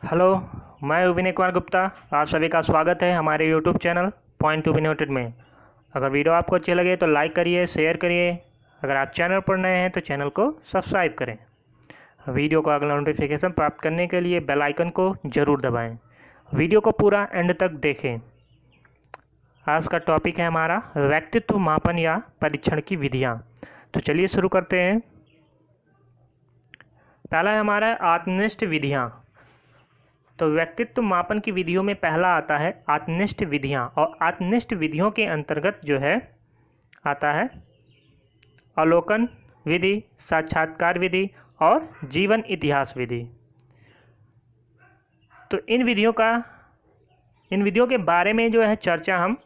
Hello, मैं विनय कुमार गुप्ता। आप सभी का स्वागत है हमारे YouTube channel point to be noted में। अगर वीडियो आपको अच्छी लगे तो लाइक करिए, शेयर करिए। अगर आप चैनल पर नए हैं तो चैनल को सब्सक्राइब करें। वीडियो को अगला नोटिफिकेशन प्राप्त करने के लिए बेल आइकन को ज़रूर दबाएं। वीडियो को पूरा एंड तक देखें। आज का टॉपिक है हमारा व्यक्तित्व मापन या परीक्षण की विधियाँ। तो चलिए शुरू करते हैं। पहला है हमारा आत्मनिष्ठ विधियाँ। तो व्यक्तित्व मापन की विधियों में पहला आता है आत्मनिष्ठ विधियाँ, और आत्मनिष्ठ विधियों के अंतर्गत जो है आता है अवलोकन विधि, साक्षात्कार विधि और जीवन इतिहास विधि। तो इन विधियों के बारे में जो है चर्चा हम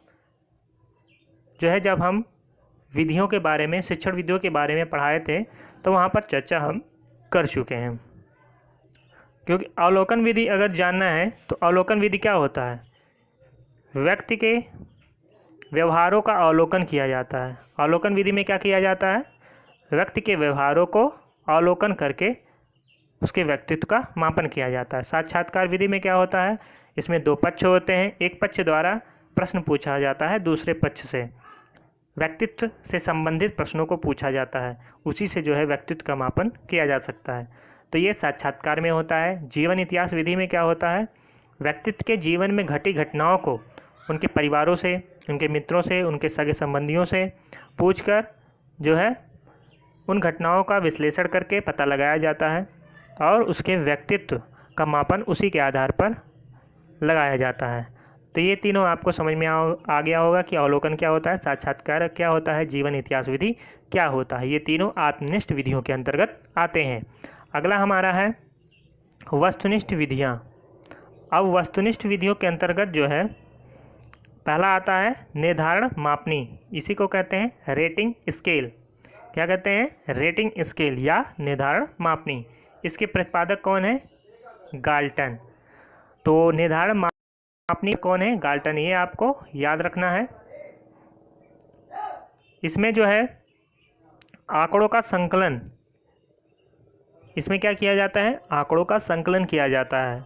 जो है जब हम विधियों के बारे में, शिक्षण विधियों के बारे में पढ़ाए थे तो वहाँ पर चर्चा हम कर चुके हैं। क्योंकि अवलोकन विधि अगर जानना है तो अवलोकन विधि क्या होता है? व्यक्ति के व्यवहारों का अवलोकन किया जाता है। अवलोकन विधि में क्या किया जाता है? व्यक्ति के व्यवहारों को अवलोकन करके उसके व्यक्तित्व का मापन किया जाता है। साक्षात्कार विधि में क्या होता है? इसमें दो पक्ष होते हैं। एक पक्ष द्वारा प्रश्न पूछा जाता है, दूसरे पक्ष से व्यक्तित्व से संबंधित प्रश्नों को पूछा जाता है। उसी से जो है व्यक्तित्व का मापन किया जा सकता है। तो ये साक्षात्कार में होता है। जीवन इतिहास विधि में क्या होता है? व्यक्तित्व के जीवन में घटी घटनाओं को उनके परिवारों से, उनके मित्रों से, उनके सगे संबंधियों से पूछकर जो है उन घटनाओं का विश्लेषण करके पता लगाया जाता है और उसके व्यक्तित्व का मापन उसी के आधार पर लगाया जाता है। तो ये तीनों आपको समझ में आ गया होगा कि अवलोकन क्या होता है, साक्षात्कार क्या होता है, जीवन इतिहास विधि क्या होता है। ये तीनों आत्मनिष्ठ विधियों के अंतर्गत आते हैं। अगला हमारा है वस्तुनिष्ठ विधियाँ। अब वस्तुनिष्ठ विधियों के अंतर्गत जो है पहला आता है निर्धारण मापनी। इसी को कहते हैं रेटिंग स्केल। क्या कहते हैं? रेटिंग स्केल या निर्धारण मापनी। इसके प्रतिपादक कौन है? गाल्टन। तो निर्धारण मापनी कौन है? गाल्टन। ये आपको याद रखना है। इसमें जो है आंकड़ों का संकलन, इसमें क्या किया जाता है? आंकड़ों का संकलन किया जाता है।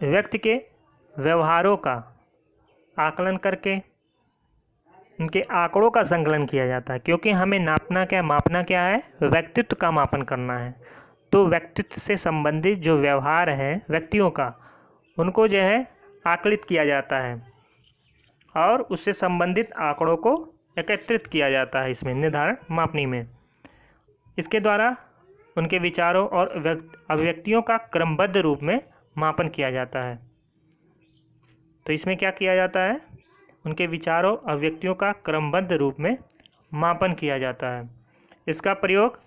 व्यक्ति के व्यवहारों का आकलन करके उनके आंकड़ों का संकलन किया जाता है। क्योंकि हमें मापना क्या है? व्यक्तित्व का मापन करना है। तो व्यक्तित्व से संबंधित जो व्यवहार है व्यक्तियों का, उनको जो है आकलित किया जाता है और उससे संबंधित आंकड़ों को एकत्रित किया जाता है इसमें निर्धारण मापनी में। इसके द्वारा उनके विचारों और अभिव्यक्तियों का क्रमबद्ध रूप में मापन किया जाता है। तो इसमें क्या किया जाता है? उनके विचारों अभिव्यक्तियों का क्रमबद्ध रूप में मापन किया जाता है। इसका प्रयोग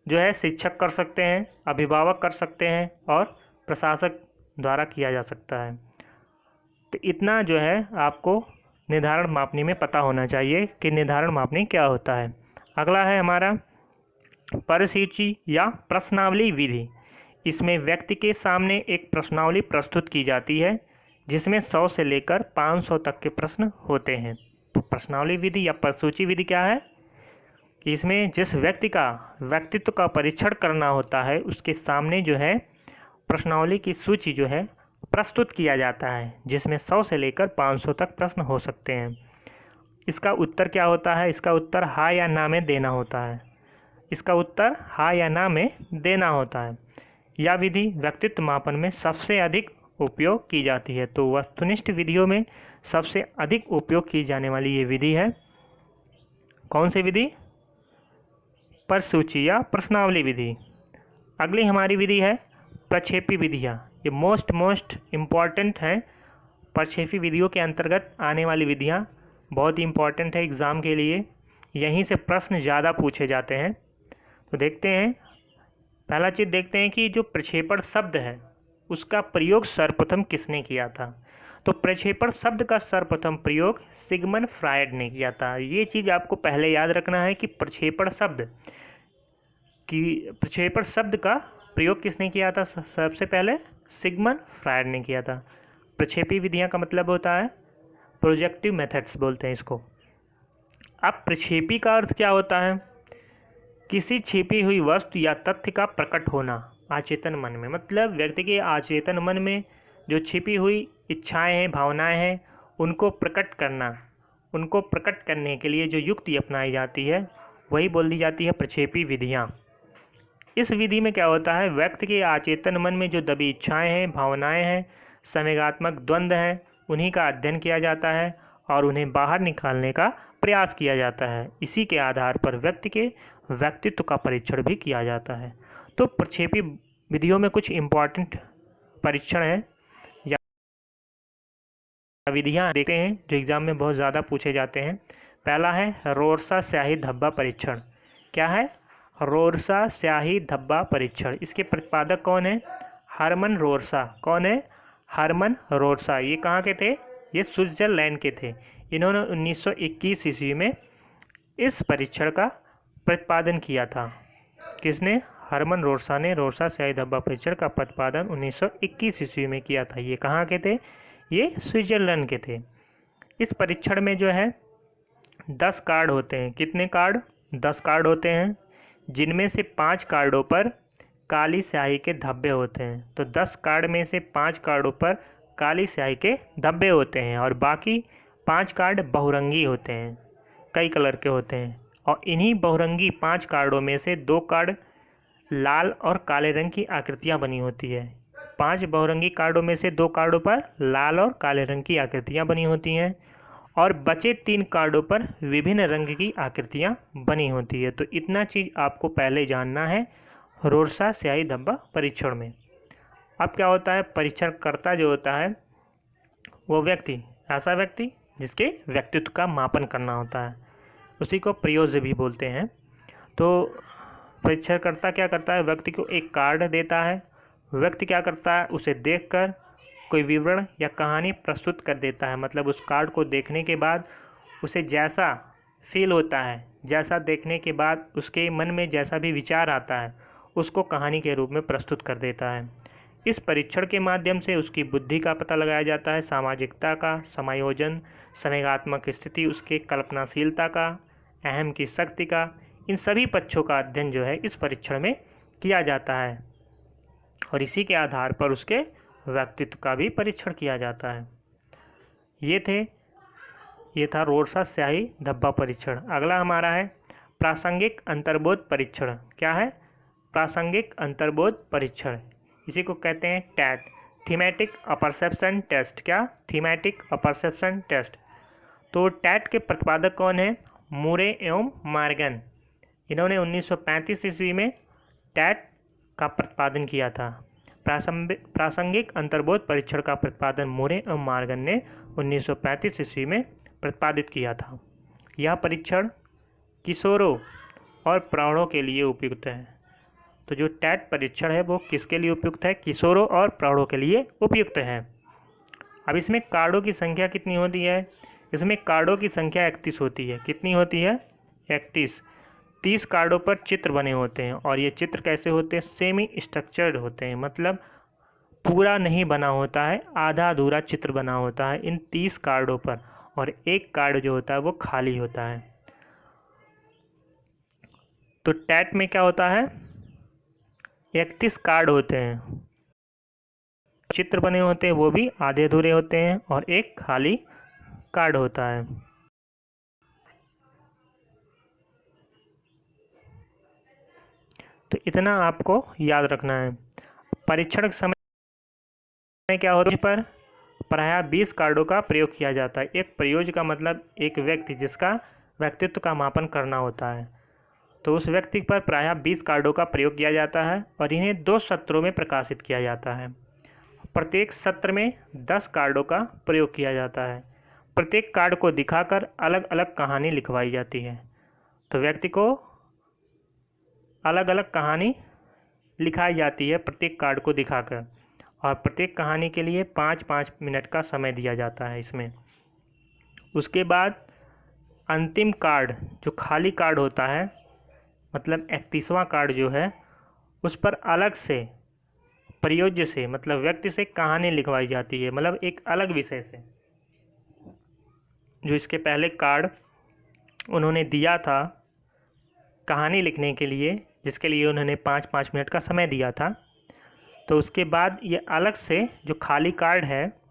जो है शिक्षक कर सकते हैं, अभिभावक कर सकते हैं और प्रशासक द्वारा किया जा सकता है। तो इतना जो है आपको निर्धारण मापनी में पता होना चाहिए कि निर्धारण मापनी क्या होता है। अगला है हमारा परिसूची या प्रश्नावली विधि। इसमें व्यक्ति के सामने एक प्रश्नावली प्रस्तुत की जाती है जिसमें 100 से लेकर 500 तक के प्रश्न होते हैं। तो प्रश्नावली विधि या परिसूची विधि क्या है कि इसमें जिस व्यक्ति का व्यक्तित्व का परीक्षण करना होता है उसके सामने जो है प्रश्नावली की सूची जो है प्रस्तुत किया जाता है जिसमें 100 से लेकर 500 तक प्रश्न हो सकते हैं। इसका उत्तर क्या होता है? इसका उत्तर हाँ या ना में देना होता है। इसका उत्तर हाँ या ना में देना होता है। यह विधि व्यक्तित्व मापन में सबसे अधिक उपयोग की जाती है। तो वस्तुनिष्ठ विधियों में सबसे अधिक उपयोग की जाने वाली ये विधि है कौन सी विधि? परिसूची या प्रश्नावली विधि। अगली हमारी विधि है प्रक्षेपी विधियाँ। ये मोस्ट इम्पॉर्टेंट हैं। प्रक्षेपी विधियों के अंतर्गत आने वाली विधियाँ बहुत ही इम्पॉर्टेंट है एग्ज़ाम के लिए। यहीं से प्रश्न ज़्यादा पूछे जाते हैं। तो देखते हैं, पहला चीज़ देखते हैं कि जो प्रक्षेपण शब्द है उसका प्रयोग सर्वप्रथम किसने किया था? तो प्रक्षेपण शब्द का सर्वप्रथम प्रयोग सिगमंड फ्रायड ने किया था। ये चीज़ आपको पहले याद रखना है कि प्रक्षेपण शब्द का प्रयोग किसने किया था? सबसे पहले सिगमंड फ्रायड ने किया था। प्रक्षेपी विधियाँ का मतलब होता है प्रोजेक्टिव मेथड्स बोलते हैं इसको। अब प्रक्षेपी का अर्थ क्या होता है? किसी छिपी हुई वस्तु या तथ्य का प्रकट होना। अचेतन मन में, मतलब व्यक्ति के अचेतन मन में जो छिपी हुई इच्छाएं हैं, भावनाएं हैं, उनको प्रकट करने के लिए जो युक्ति अपनाई जाती है वही बोल दी जाती है प्रक्षेपी विधियाँ। इस विधि में क्या होता है, व्यक्ति के अचेतन मन में जो दबी इच्छाएं हैं, भावनाएं हैं, संवेगात्मक द्वंद्व हैं, उन्हीं का अध्ययन किया जाता है और उन्हें बाहर निकालने का प्रयास किया जाता है। इसी के आधार पर व्यक्ति के व्यक्तित्व का परीक्षण भी किया जाता है। तो प्रक्षेपी विधियों में कुछ इम्पॉर्टेंट परीक्षण हैं या विधियाँ देखते हैं जो एग्जाम में बहुत ज़्यादा पूछे जाते हैं। पहला है रोरसा स्याही धब्बा परीक्षण। क्या है? रोरसा स्याही धब्बा परीक्षण। इसके प्रतिपादक कौन है? हरमन रोरसा। कौन है? हरमन रोरसा। ये कहाँ के थे? ये स्विट्जरलैंड के थे। इन्होंने 1921 ईस्वी में इस परीक्षण का प्रतिपादन किया था। किसने? हरमन रोरसा ने रोरसा स्याही धब्बा परीक्षण का प्रतिपादन 1921 ईस्वी में किया था। ये कहाँ के थे? ये स्विट्जरलैंड के थे। इस परीक्षण में जो है 10 कार्ड होते हैं। कितने कार्ड? 10 कार्ड होते हैं, जिनमें से 5 कार्डों पर काली स्याही के धब्बे होते हैं। तो 10 कार्ड में से 5 कार्डों पर काली स्याही के धब्बे होते हैं और बाकी 5 कार्ड बहुरंगी होते हैं, कई कलर के होते हैं। और इन्हीं बहुरंगी 5 कार्डों में से 2 कार्ड लाल और काले रंग की आकृतियाँ बनी होती है। 5 बहुरंगी कार्डों में से 2 कार्डों पर लाल और काले रंग की आकृतियाँ बनी होती हैं और बचे 3 कार्डों पर विभिन्न रंग की आकृतियाँ बनी होती है। तो इतना चीज़ आपको पहले जानना है रोरसा स्याही धब्बा परीक्षण में। अब क्या होता है, परीक्षणकर्ता जो होता है वो व्यक्ति, ऐसा व्यक्ति जिसके व्यक्तित्व का मापन करना होता है, उसी को प्रयोज्य भी बोलते हैं। तो परीक्षणकर्ता क्या करता है, व्यक्ति को एक कार्ड देता है। व्यक्ति क्या करता है, उसे देखकर कोई विवरण या कहानी प्रस्तुत कर देता है। मतलब उस कार्ड को देखने के बाद उसे जैसा फील होता है, जैसा देखने के बाद उसके मन में जैसा भी विचार आता है, उसको कहानी के रूप में प्रस्तुत कर देता है। इस परीक्षण के माध्यम से उसकी बुद्धि का पता लगाया जाता है, सामाजिकता का, समायोजन, संवेगात्मक स्थिति, उसके कल्पनाशीलता का, अहम की शक्ति का, इन सभी पक्षों का अध्ययन जो है इस परीक्षण में किया जाता है और इसी के आधार पर उसके व्यक्तित्व का भी परीक्षण किया जाता है। ये था रोरसा स्याही धब्बा परीक्षण। अगला हमारा है प्रासंगिक अंतर्बोध परीक्षण। क्या है? प्रासंगिक अंतर्बोध परीक्षण। इसी को कहते हैं टैट, थीमेटिक अपरसेप्शन टेस्ट। क्या? Thematic apperception test. तो टैट के प्रतिपादक कौन है? मुरे एवं मॉर्गन। इन्होंने 1935 ईस्वी में टैट का प्रतिपादन किया था। प्रासंगिक अंतर्बोध परीक्षण का प्रतिपादन मुरे एवं मॉर्गन ने 1935 ईस्वी में प्रतिपादित किया था। यह परीक्षण किशोरों और प्रौढ़ों के लिए उपयुक्त है। तो जो टैट परीक्षण है वो किसके लिए उपयुक्त है? किशोरों और प्रौढ़ों के लिए उपयुक्त है। अब इसमें कार्डों की संख्या कितनी होती है? इसमें कार्डों की संख्या 31 होती है। कितनी होती है? 31। 30 कार्डों पर चित्र बने होते हैं और ये चित्र कैसे होते हैं? सेमी स्ट्रक्चर्ड होते हैं, मतलब पूरा नहीं बना होता है, आधा अधूरा चित्र बना होता है इन 30 कार्डों पर, और एक कार्ड जो होता है वो खाली होता है। तो टैट में क्या होता है? 31 कार्ड होते हैं, चित्र बने होते हैं वो भी आधे अधूरे होते हैं और एक खाली कार्ड होता है। तो इतना आपको याद रखना है। परीक्षण समय क्या होता है, पर प्रायः 20 कार्डों का प्रयोग किया जाता है। एक प्रयोज्य का मतलब एक व्यक्ति जिसका व्यक्तित्व का मापन करना होता है, तो उस व्यक्ति पर प्रायः 20 कार्डों का प्रयोग किया जाता है और इन्हें 2 सत्रों में प्रकाशित किया जाता है। प्रत्येक सत्र में 10 कार्डों का प्रयोग किया जाता है। प्रत्येक कार्ड को दिखाकर अलग अलग कहानी लिखवाई जाती है। तो व्यक्ति को अलग अलग कहानी लिखाई जाती है प्रत्येक कार्ड को दिखाकर, और प्रत्येक कहानी के लिए 5-5 मिनट का समय दिया जाता है इसमें। उसके बाद अंतिम कार्ड, जो खाली कार्ड होता है, मतलब 31वां कार्ड जो है, उस पर अलग से प्रयोज्य से, मतलब व्यक्ति से कहानी लिखवाई जाती है, मतलब एक अलग विषय से। जो इसके पहले कार्ड उन्होंने दिया था कहानी लिखने के लिए, जिसके लिए उन्होंने 5-5 मिनट का समय दिया था, तो उसके बाद ये अलग से जो खाली कार्ड है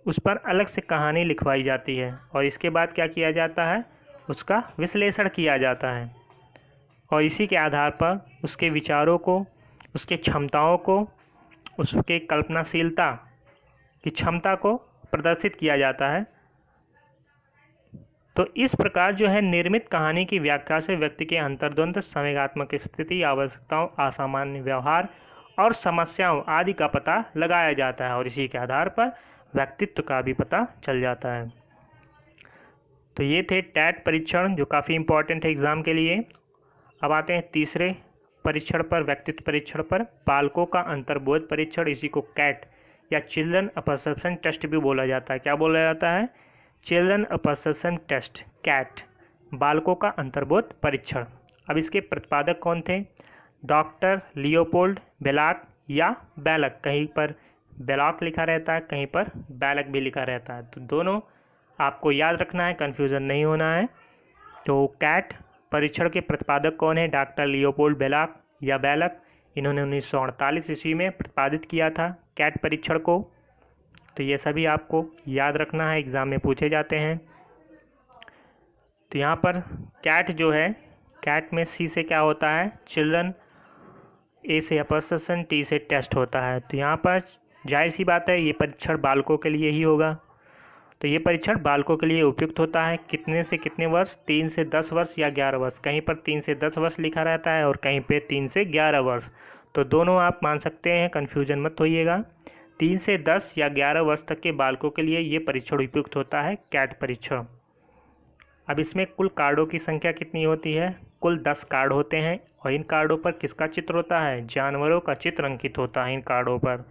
उस पर अलग से कहानी लिखवाई जाती है और इसके बाद क्या किया जाता है, उसका विश्लेषण किया जाता है और इसी के आधार पर उसके विचारों को, उसके क्षमताओं को, उसके कल्पनाशीलता की क्षमता को प्रदर्शित किया जाता है। तो इस प्रकार जो है निर्मित कहानी की व्याख्या से व्यक्ति के अंतर्द्वंद, संवेगात्मक स्थिति, आवश्यकताओं, असामान्य व्यवहार और समस्याओं आदि का पता लगाया जाता है और इसी के आधार पर व्यक्तित्व का भी पता चल जाता है। तो ये थे टैट परीक्षण जो काफ़ी इम्पोर्टेंट है एग्ज़ाम के लिए। अब आते हैं तीसरे परीक्षण पर, व्यक्तित्व परीक्षण पर, बालकों का अंतर्बोध परीक्षण। इसी को कैट या चिल्ड्रन अपरसेप्शन टेस्ट भी बोला जाता है। क्या बोला जाता है? चिल्ड्रन अपरसेप्शन टेस्ट, कैट, बालकों का अंतर्बोध परीक्षण। अब इसके प्रतिपादक कौन थे? डॉक्टर लियोपोल्ड बेलाक या बैलक, कहीं पर बेलाक लिखा रहता है, कहीं पर बैलक भी लिखा रहता है, तो दोनों आपको याद रखना है, कन्फ्यूज़न नहीं होना है। तो कैट परीक्षण के प्रतिपादक कौन है? डॉक्टर लियोपोल्ड बेलाक या बैलक। इन्होंने 1948 ईस्वी में प्रतिपादित किया था कैट परीक्षण को। तो ये सभी आपको याद रखना है, एग्ज़ाम में पूछे जाते हैं। तो यहाँ पर कैट जो है, कैट में सी से क्या होता है? चिल्ड्रन, ए से अपरसेप्शन, टी से टेस्ट होता है। तो यहाँ पर जाहिर सी बात है ये परीक्षण बालकों के लिए ही होगा। तो ये परीक्षण बालकों के लिए उपयुक्त होता है। कितने से कितने वर्ष? 3 से 10 वर्ष या 11 वर्ष। कहीं पर 3 से 10 वर्ष लिखा रहता है और कहीं पे 3 से 11 वर्ष। तो दोनों आप मान सकते हैं, कन्फ्यूजन मत होइएगा। 3 से 10 या 11 वर्ष तक के बालकों के लिए ये परीक्षण उपयुक्त होता है, कैट परीक्षण। अब इसमें कुल कार्डों की संख्या कितनी होती है? कुल 10 कार्ड होते हैं और इन कार्डों पर किसका चित्र होता है? जानवरों का चित्र अंकित होता है इन कार्डों पर।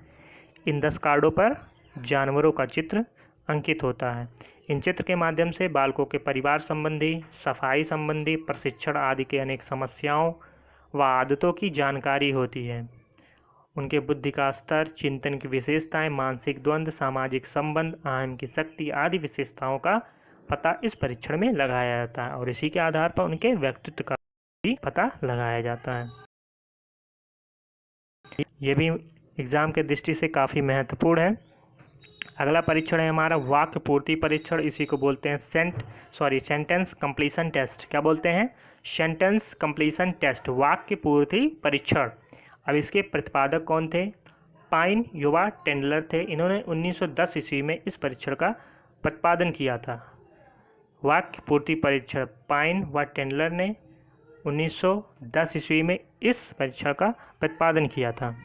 इन 10 कार्डों पर जानवरों का चित्र अंकित होता है। इन चित्र के माध्यम से बालकों के परिवार संबंधी, सफाई संबंधी, प्रशिक्षण आदि के अनेक समस्याओं व आदतों की जानकारी होती है। उनके बुद्धि का स्तर, चिंतन की विशेषताएं, मानसिक द्वंद्व, सामाजिक संबंध, अहम की शक्ति आदि विशेषताओं का पता इस परीक्षण में लगाया जाता है और इसी के आधार पर उनके व्यक्तित्व का भी पता लगाया जाता है। ये भी एग्ज़ाम के दृष्टि से काफ़ी महत्वपूर्ण है। अगला परीक्षण है हमारा वाक्य पूर्ति परीक्षण। इसी को बोलते हैं सेंटेंस कंप्लीशन टेस्ट। क्या बोलते हैं? सेंटेंस कंप्लीशन टेस्ट, वाक्य पूर्ति परीक्षण। अब इसके प्रतिपादक कौन थे? पाइन युवा टेंडलर थे। इन्होंने 1910 ईस्वी में इस परीक्षण का प्रतिपादन किया था। वाक्य पूर्ति परीक्षण पाइन व टेंडलर ने 1910 ईस्वी में इस परीक्षण का प्रतिपादन किया था।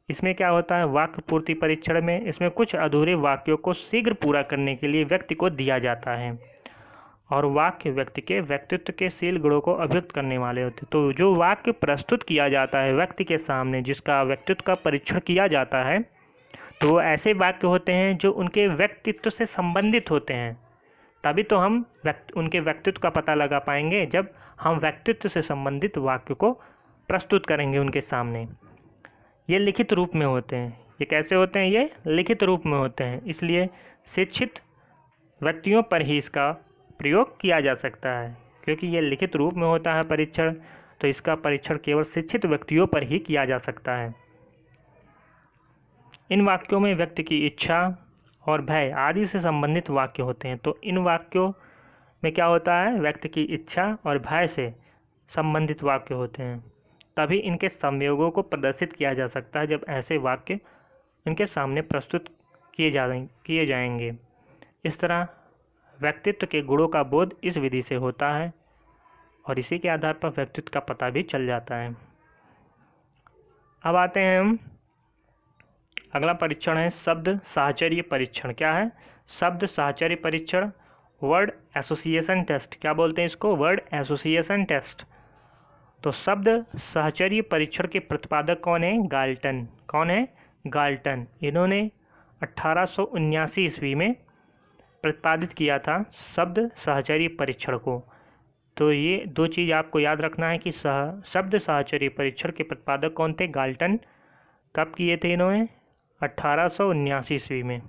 इसमें क्या होता है? वाक्य पूर्ति परीक्षण में इसमें कुछ अधूरे वाक्यों को शीघ्र पूरा करने के लिए व्यक्ति को दिया जाता है और वाक्य व्यक्ति के व्यक्तित्व के शील गुणों को अभिव्यक्त करने वाले होते हैं। तो जो वाक्य प्रस्तुत किया जाता है व्यक्ति के सामने, जिसका व्यक्तित्व का परीक्षण किया जाता है, तो वो ऐसे वाक्य होते हैं जो उनके व्यक्तित्व से संबंधित होते हैं। तभी तो हम उनके व्यक्तित्व का पता लगा पाएंगे जब हम व्यक्तित्व से संबंधित वाक्य को प्रस्तुत करेंगे उनके सामने। ये लिखित रूप में होते हैं। ये कैसे होते हैं? ये लिखित रूप में होते हैं, इसलिए शिक्षित व्यक्तियों पर ही इसका प्रयोग किया जा सकता है। क्योंकि ये लिखित रूप में होता है परीक्षण, तो इसका परीक्षण केवल शिक्षित व्यक्तियों पर ही किया जा सकता है। इन वाक्यों में व्यक्ति की इच्छा और भय आदि से संबंधित वाक्य होते हैं। तो इन वाक्यों में क्या होता है? व्यक्ति की इच्छा और भय से संबंधित वाक्य होते हैं। तभी इनके संयोगों को प्रदर्शित किया जा सकता है जब ऐसे वाक्य इनके सामने प्रस्तुत किए जाएंगे। इस तरह व्यक्तित्व के गुणों का बोध इस विधि से होता है और इसी के आधार पर व्यक्तित्व का पता भी चल जाता है। अब आते हैं हम, अगला परीक्षण है शब्द साहचर्य परीक्षण। क्या है? शब्द साहचर्य परीक्षण, वर्ड एसोसिएशन टेस्ट। क्या बोलते हैं इसको? Word association test. तो शब्द साहचर्य परीक्षण के प्रतिपादक कौन है? गाल्टन। कौन है? गाल्टन। इन्होंने 1879 ईस्वी में प्रतिपादित किया था शब्द साहचर्य परीक्षण को। तो ये दो चीज़ आपको याद रखना है कि शब्द साहचर्य परीक्षण के प्रतिपादक कौन थे? गाल्टन। कब किए थे इन्होंने? 1879 ईस्वी में,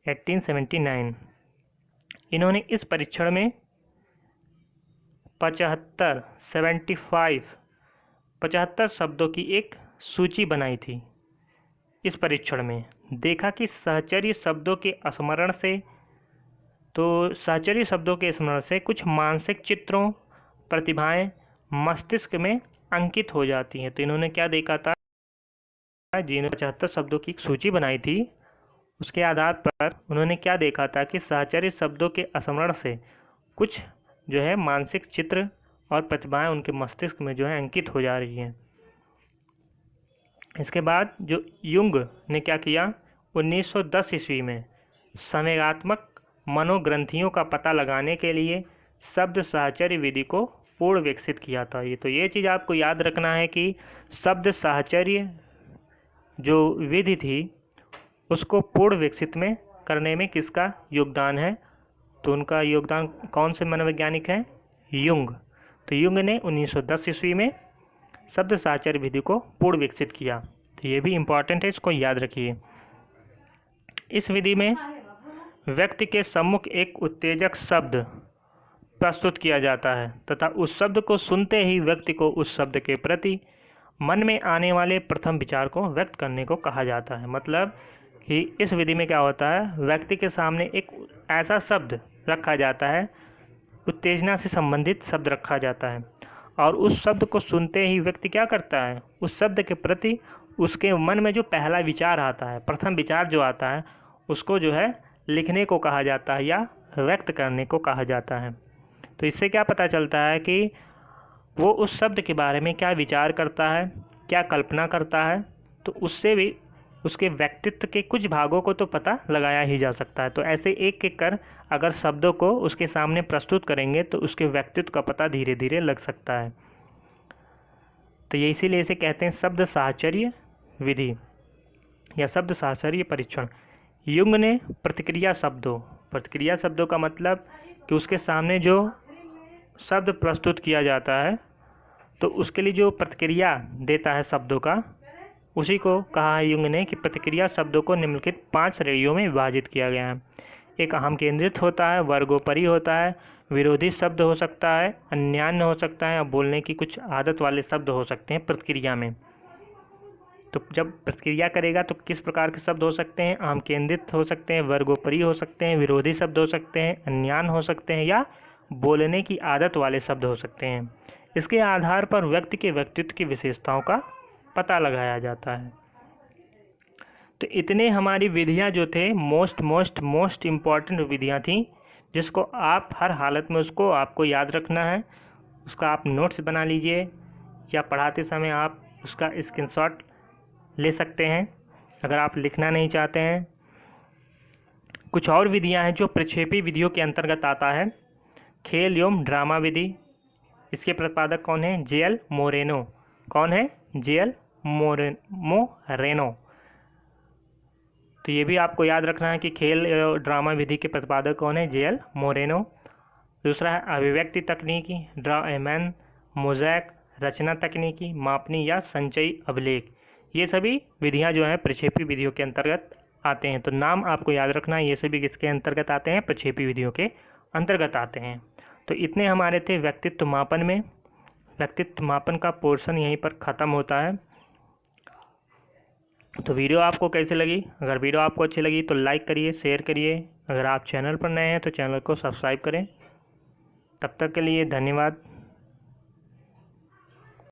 1879। इन्होंने इस परीक्षण में 75 शब्दों की एक सूची बनाई थी। इस परीक्षण में देखा कि सहचर्य शब्दों के स्मरण से, तो सहचर्य शब्दों के स्मरण से कुछ मानसिक चित्रों, प्रतिभाएं मस्तिष्क में अंकित हो जाती हैं। तो इन्होंने क्या देखा था, जिन्होंने 75 शब्दों की एक सूची बनाई थी, उसके आधार पर उन्होंने क्या देखा था कि सहचर्य शब्दों के स्मरण से कुछ जो है मानसिक चित्र और प्रतिभाएं उनके मस्तिष्क में जो है अंकित हो जा रही हैं। इसके बाद जो युंग ने क्या किया, 1910 ईस्वी में संवेगात्मक मनोग्रंथियों का पता लगाने के लिए शब्द साहचर्य विधि को पूर्ण विकसित किया था। ये चीज़ आपको याद रखना है कि शब्द साहचर्य जो विधि थी उसको पूर्ण विकसित में करने में किसका योगदान है, तो उनका योगदान कौन से मनोवैज्ञानिक हैं, युंग। तो युंग ने 1910 ईस्वी में शब्द साहचर्य विधि को पूर्ण विकसित किया। तो ये भी इम्पॉर्टेंट है, इसको याद रखिए। इस विधि में व्यक्ति के सम्मुख एक उत्तेजक शब्द प्रस्तुत किया जाता है तथा उस शब्द को सुनते ही व्यक्ति को उस शब्द के प्रति मन में आने वाले प्रथम विचार को व्यक्त करने को कहा जाता है। मतलब कि इस विधि में क्या होता है, व्यक्ति के सामने एक ऐसा शब्द रखा जाता है, उत्तेजना से संबंधित शब्द रखा जाता है, और उस शब्द को सुनते ही व्यक्ति क्या करता है, उस शब्द के प्रति उसके मन में जो पहला विचार आता है, प्रथम विचार जो आता है, उसको जो है लिखने को कहा जाता है या व्यक्त करने को कहा जाता है। तो इससे क्या पता चलता है कि वो उस शब्द के बारे में क्या विचार करता है, क्या कल्पना करता है। तो उससे भी उसके व्यक्तित्व के कुछ भागों को तो पता लगाया ही जा सकता है। तो ऐसे एक एक कर अगर शब्दों को उसके सामने प्रस्तुत करेंगे तो उसके व्यक्तित्व का पता धीरे धीरे लग सकता है। तो ये इसीलिए इसे कहते हैं शब्द साहचर्य विधि या शब्द साहचर्य परीक्षण। युंग ने प्रतिक्रिया शब्दों का मतलब कि उसके सामने जो शब्द प्रस्तुत किया जाता है तो उसके लिए जो प्रतिक्रिया देता है शब्दों का, उसी को कहा है युंग ने कि प्रतिक्रिया शब्दों को निम्नलिखित 5 श्रेणियों में विभाजित किया गया है। एक अहम केंद्रित होता है, वर्गोपरि होता है, विरोधी शब्द हो सकता है, अन्यान्य हो सकता है, और बोलने की कुछ आदत वाले शब्द हो सकते हैं प्रतिक्रिया में। तो जब प्रतिक्रिया करेगा तो किस प्रकार के शब्द हो सकते हैं, अहम केंद्रित हो सकते हैं, वर्गोपरि हो सकते हैं, विरोधी शब्द हो सकते हैं, अन्यान्य हो सकते हैं, या बोलने की आदत वाले शब्द हो सकते हैं। इसके आधार पर व्यक्ति के व्यक्तित्व की विशेषताओं का पता लगाया जाता है। तो इतने हमारी विधियां जो थे मोस्ट इम्पॉर्टेंट विधियां थी, जिसको आप हर हालत में उसको आपको याद रखना है। उसका आप नोट्स बना लीजिए या पढ़ाते समय आप उसका स्क्रीनशॉट ले सकते हैं अगर आप लिखना नहीं चाहते हैं। कुछ और विधियां हैं जो प्रक्षेपी विधियों के अंतर्गत आता है। खेल एवं ड्रामा विधि, इसके प्रतिपादक कौन है, जे.एल. मोरेनो। कौन है, जे.एल. मोरेनो। तो ये भी आपको याद रखना है कि खेल ड्रामा विधि के प्रतिपादक कौन है, जे.एल. मोरेनो। दूसरा है अभिव्यक्ति तकनीकी, ड्रा-ए-मैन, मोज़ैक, रचना तकनीकी, मापनी या संचयी अभिलेख। ये सभी विधियां जो हैं प्रक्षेपी विधियों के अंतर्गत आते हैं। तो नाम आपको याद रखना है, ये सभी किसके अंतर्गत आते हैं, प्रक्षेपी विधियों के अंतर्गत आते हैं। तो इतने हमारे थे व्यक्तित्व मापन में। व्यक्तित्व मापन का पोर्शन यहीं पर ख़त्म होता है। तो वीडियो आपको कैसे लगी, अगर वीडियो आपको अच्छी लगी तो लाइक करिए, शेयर करिए। अगर आप चैनल पर नए हैं तो चैनल को सब्सक्राइब करें। तब तक के लिए धन्यवाद।